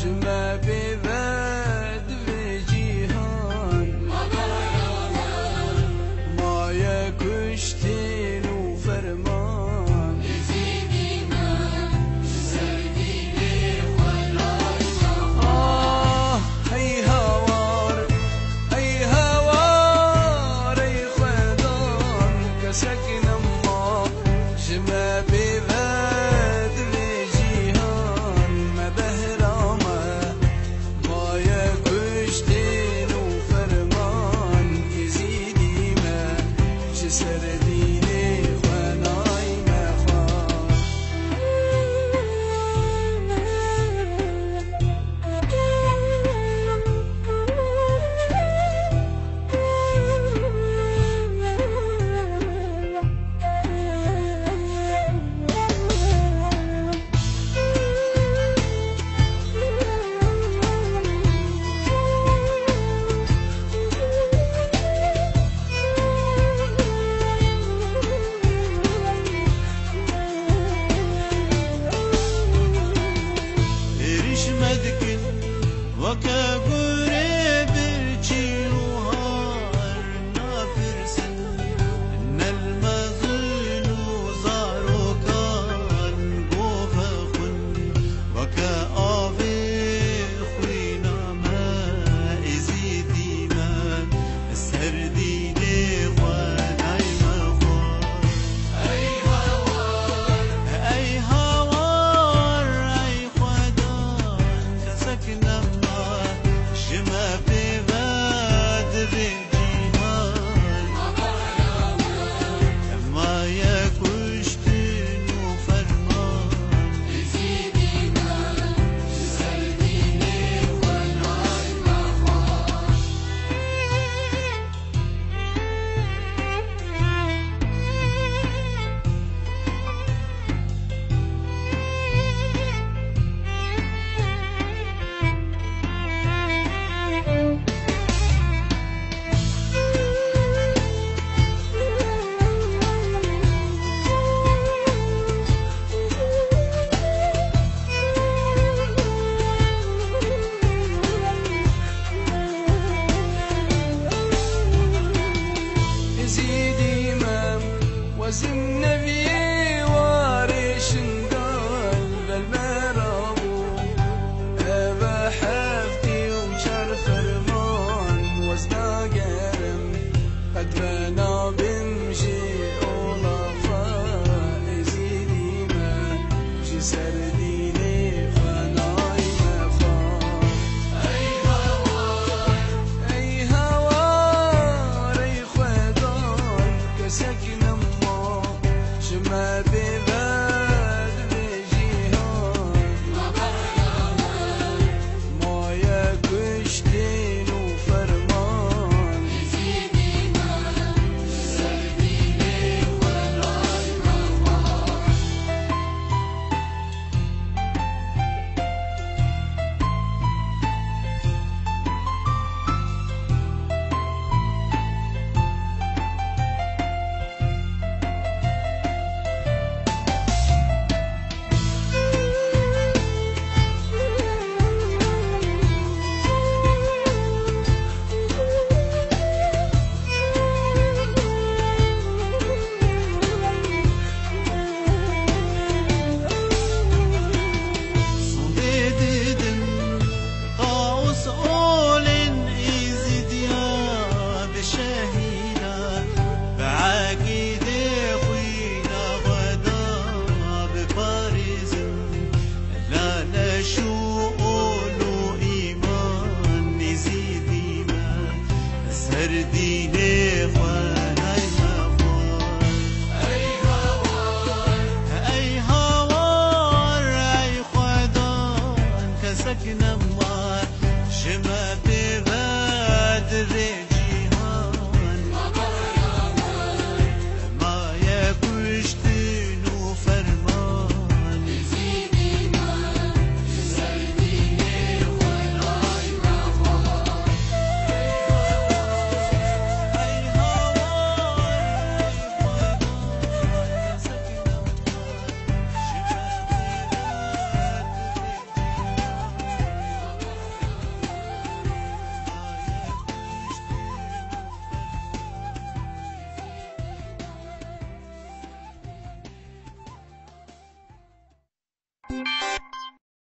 جمع بباد بجيهان ما يكشتين وفرمان هي هوار هي هوار هي خدان كسكن ما جمع بباد بجيهان ما بهرامه ما يكشتين وفرمان يزيدي ما جسرديني وناي ما خان مدكن وكبري برجي وهار نافرسن ان المظل زارو كان بوفخن وكأبي خوينا ما ازيدي ما السرديني وانا مخوار اي هوار اي هوار اي سكن الله جمع بباد بجيهان ما يكشتن وفرمان يزيدي ما جسرديني وناي مخوار يزيد إمام وزن نبي وارش ندال بالمرابو أبا حفتي وشار فرمان وزنا قرم قد بنا بمشي أولافا يزيد إمام جسرديني فناي مفان أي هوار أي هوار أي خدان كسكن ما جمع بباد بجيهان ما يكشتين وفرمان يزيدي ما جسرديني وناي مخوار سرديني فناي مخوار اي هوار اي خدان كسكن ما شما ببادري